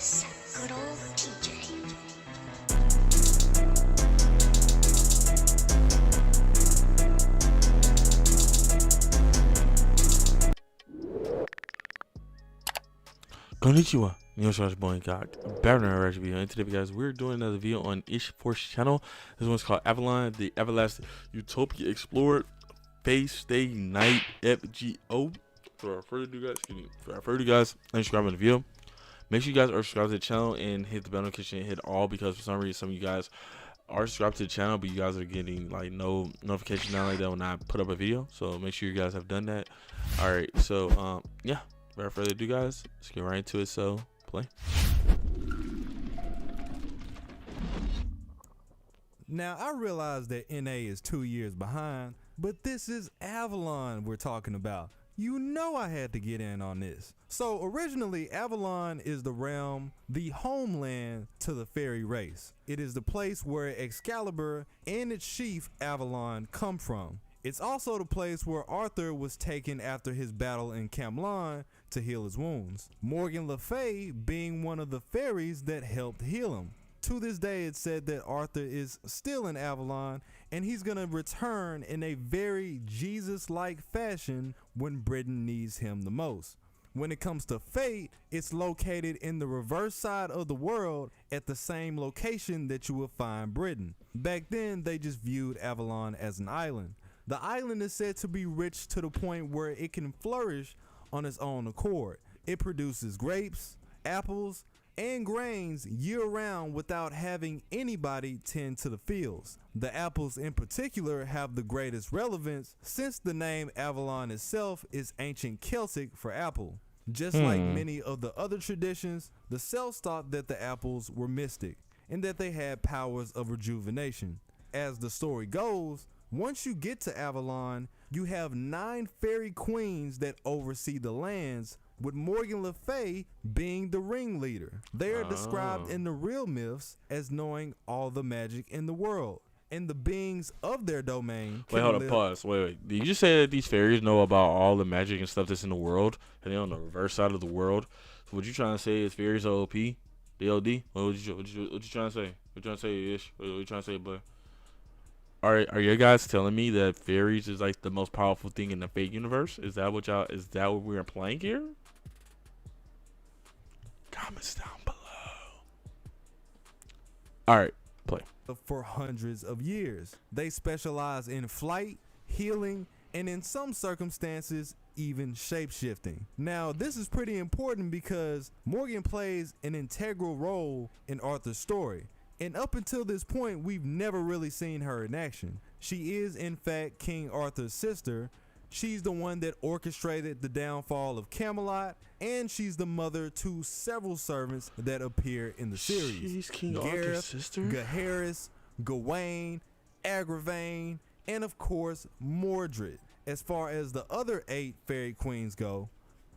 Yes, good old TJ. Konnichiwa, Yoshio's boy got better than our video. And today, guys, we're doing another video on Ish Force channel. This one's called Avalon, the Everlasting Utopia Explorer Phase Stay Night FGO. Without further ado, guys, and subscribe to the video. Make sure you guys are subscribed to the channel and hit the bell notification and hit all, because for some reason some of you guys are subscribed to the channel, but you guys are getting like no notification now like that when I put up a video. So make sure you guys have done that. All right, so yeah. Without further ado, guys, let's get right into it. So, play. Now, I realize that NA is 2 years behind, but this is Avalon we're talking about. You know I had to get in on this. So, originally, Avalon is the realm, the homeland to the fairy race. It is the place where Excalibur and its chief, Avalon, come from. It's also the place where Arthur was taken after his battle in Camelon to heal his wounds, Morgan Le Fay being one of the fairies that helped heal him. To this day, it's said that Arthur is still in Avalon, and he's gonna return in a very Jesus-like fashion when Britain needs him the most. When it comes to fate, it's located in the reverse side of the world at the same location that you will find Britain. Back then, they just viewed Avalon as an island. The island is said to be rich to the point where it can flourish on its own accord. It produces grapes, apples, and grains year-round without having anybody tend to the fields. The apples in particular have the greatest relevance, since the name Avalon itself is ancient Celtic for apple. Just like many of the other traditions, the Celts thought that the apples were mystic and that they had powers of rejuvenation. As the story goes, once you get to Avalon, you have 9 fairy queens that oversee the lands, with Morgan Le Fay being the ringleader. They are described in the real myths as knowing all the magic in the world, and the beings of their domain. Wait, hold up, pause. Wait. Did you just say that these fairies know about all the magic and stuff that's in the world, and they're on the reverse side of the world? So what you trying to say is fairies are OP? DOD? What you trying to say? What you trying to say, Ish? What you trying to say, boy? Are you guys telling me that fairies is like the most powerful thing in the fate universe? Is that what we're implying here? Comments down below. Alright, play. For hundreds of years. They specialize in flight, healing, and in some circumstances, even shape-shifting. Now, this is pretty important because Morgan plays an integral role in Arthur's story. And up until this point, we've never really seen her in action. She is, in fact, King Arthur's sister. She's the one that orchestrated the downfall of Camelot, and she's the mother to several servants that appear in the series. She's King Arthur's sister? Gaheris, Gawain, Agravain, and of course, Mordred. As far as the other 8 fairy queens go,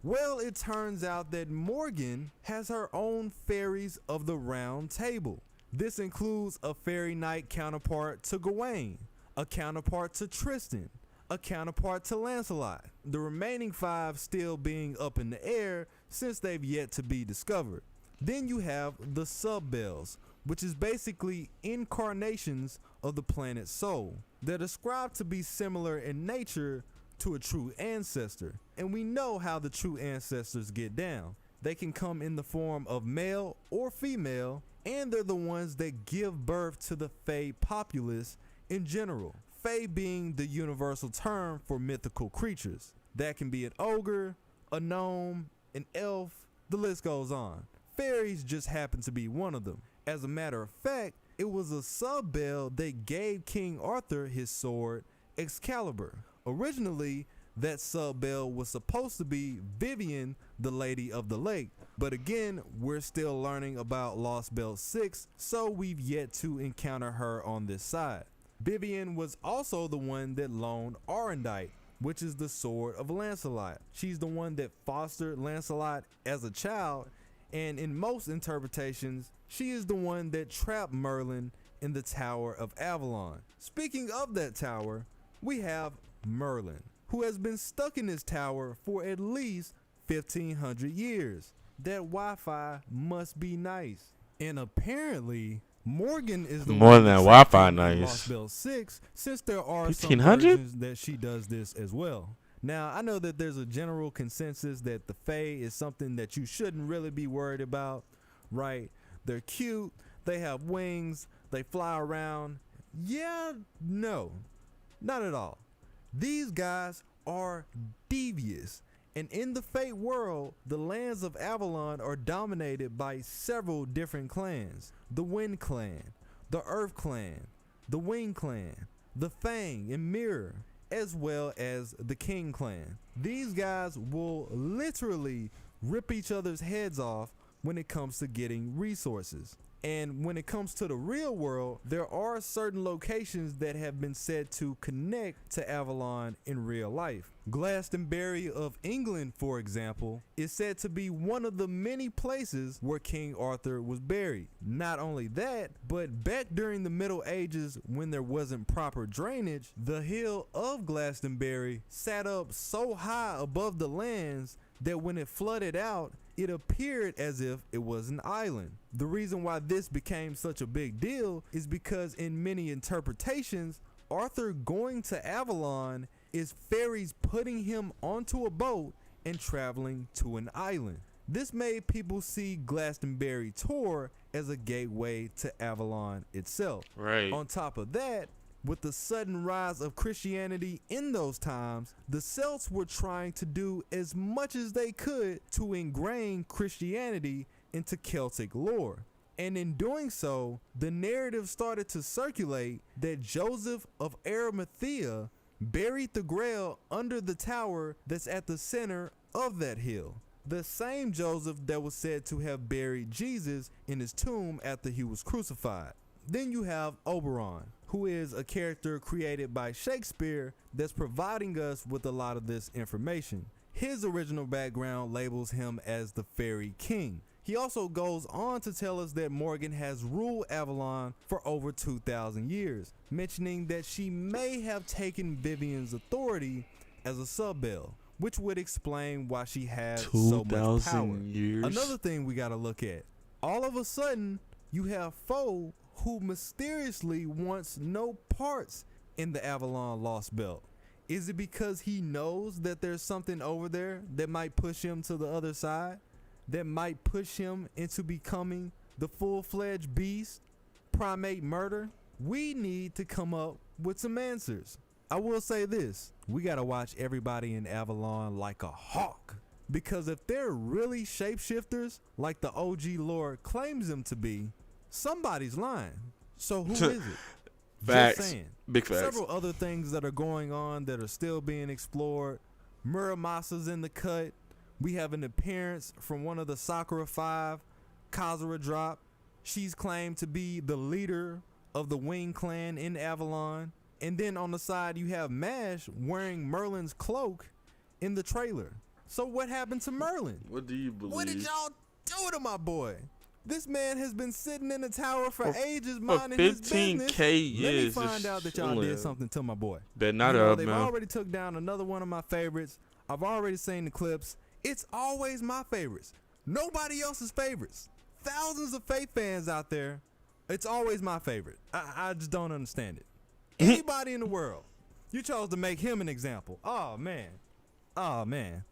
well, it turns out that Morgan has her own fairies of the round table. This includes a fairy knight counterpart to Gawain, a counterpart to Tristan, a counterpart to Lancelot, the remaining 5 still being up in the air since they've yet to be discovered. Then you have the sub-bells, which is basically incarnations of the planet Sol. They're described to be similar in nature to a true ancestor, and we know how the true ancestors get down. They can come in the form of male or female, and they're the ones that give birth to the Fae populace in general. Fae being the universal term for mythical creatures. That can be an ogre, a gnome, an elf, the list goes on. Fairies just happen to be one of them. As a matter of fact, it was a sub-bell that gave King Arthur his sword, Excalibur. Originally, that sub-bell was supposed to be Vivian, the Lady of the Lake, but again, we're still learning about Lost Belt 6, so we've yet to encounter her on this side. Vivian was also the one that loaned Arendite, which is the sword of Lancelot. She's the one that fostered Lancelot as a child, and in most interpretations, she is the one that trapped Merlin in the Tower of Avalon. Speaking of that tower, we have Merlin, who has been stuck in this tower for at least 1,500 years. that Wi-Fi must be nice. And apparently, Morgan is the More one than that that's Wi-Fi in nice. Lost Belt 6, since there are some 1500? versions that she does this as well. Now, I know that there's a general consensus that the Fae is something that you shouldn't really be worried about, right? They're cute, they have wings, they fly around. Yeah, no, not at all. These guys are devious. And in the Fate world, the lands of Avalon are dominated by several different clans. The Wind Clan, the Earth Clan, the Wing Clan, the Fang and Mirror, as well as the King Clan. These guys will literally rip each other's heads off when it comes to getting resources. And when it comes to the real world, there are certain locations that have been said to connect to Avalon in real life. Glastonbury of England, for example, is said to be one of the many places where King Arthur was buried. Not only that, but back during the Middle Ages, when there wasn't proper drainage, the hill of Glastonbury sat up so high above the lands that when it flooded out, it appeared as if it was an island. The reason why this became such a big deal is because in many interpretations, Arthur going to Avalon is fairies putting him onto a boat and traveling to an island. This made people see Glastonbury Tor as a gateway to Avalon itself. Right. On top of that, with the sudden rise of Christianity in those times, the Celts were trying to do as much as they could to ingrain Christianity into Celtic lore. And in doing so, the narrative started to circulate that Joseph of Arimathea buried the Grail under the tower that's at the center of that hill. The same Joseph that was said to have buried Jesus in his tomb after he was crucified. Then you have Oberon, who is a character created by Shakespeare that's providing us with a lot of this information. His original background labels him as the Fairy King. He also goes on to tell us that Morgan has ruled Avalon for over 2,000 years, mentioning that she may have taken Vivian's authority as a sub-bell, which would explain why she has so much power. Years. Another thing we gotta look at, all of a sudden, you have Foe who mysteriously wants no parts in the Avalon Lost Belt. Is it because he knows that there's something over there that might push him to the other side? That might push him into becoming the full-fledged beast, primate murder? We need to come up with some answers. I will say this, we gotta watch everybody in Avalon like a hawk. Because if they're really shapeshifters, like the OG lore claims them to be, somebody's lying. So who is it? Facts. Just saying. Big facts. Several other things that are going on that are still being explored. Muramasa's in the cut. We have an appearance from one of the Sakura 5, Kazura drop. She's claimed to be the leader of the Wing Clan in Avalon. And then on the side you have Mash wearing Merlin's cloak in the trailer. So what happened to Merlin? What do you believe? What did y'all do to my boy? This man has been sitting in the tower for ages minding his business. 15K Let me years. find out that y'all did something to my boy. Bet not You know, up, they've man. already took down another one of my favorites. I've already seen the clips. It's always my favorites. Nobody else's favorites. Thousands of Faith fans out there. It's always my favorite. I just don't understand it. Anybody in the world. You chose to make him an example. Oh, man. Oh, man.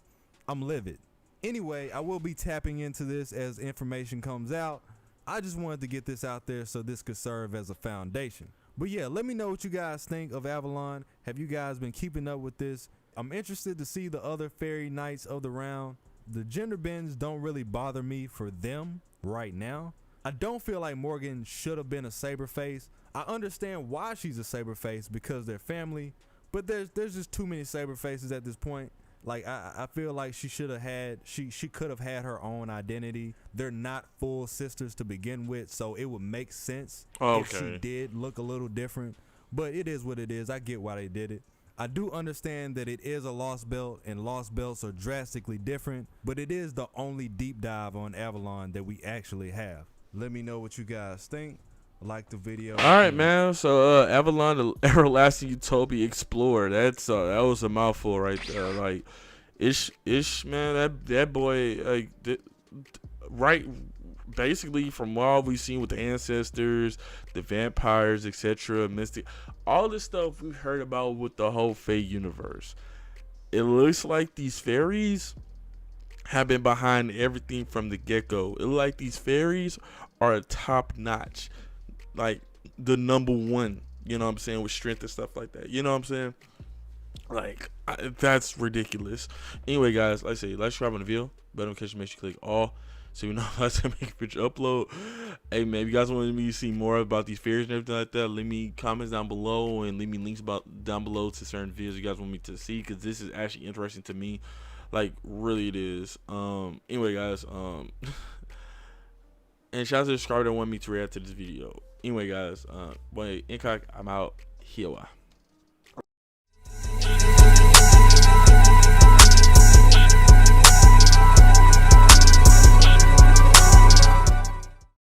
I'm livid. Anyway, I will be tapping into this as information comes out. I just wanted to get this out there so this could serve as a foundation. But yeah, let me know what you guys think of Avalon. Have you guys been keeping up with this? I'm interested to see the other fairy knights of the round. The gender bends don't really bother me for them right now. I don't feel like Morgan should have been a Saberface. I understand why she's a Saberface because they're family, but there's just too many Saberfaces at this point. Like I feel like she should have had she could have had her own identity. They're not full sisters to begin with, so it would make sense if she did look a little different. But it is what it is. I get why they did it. I do understand that it is a lost belt and lost belts are drastically different, but it is the only deep dive on Avalon that we actually have. Let me know what you guys think. Like the video. All right, man. So Avalon, the Everlasting Utopia Explorer. That was a mouthful right there. Like, ish, man. That boy. Like, right, basically from all we've seen with the ancestors, the vampires, etc., mystic, all this stuff we've heard about with the whole Fae universe, it looks like these fairies have been behind everything from the get-go. It looks like these fairies are a top notch, like the number one, you know what I'm saying, with strength and stuff like that, you know what I'm saying. Like, that's ridiculous. Anyway, guys, like I say, like, subscribe on the video, bell notification, make sure you click all so you know how to make a picture upload. Hey man, if you guys want me to see more about these fairies and everything like that, leave me comments down below and leave me links about down below to certain videos you guys want me to see, because this is actually interesting to me. Like, really it is. Anyway, guys, and shout out to the subscriber that wanted me to react to this video. Anyway, guys, boy, INCOG, I'm out. Here.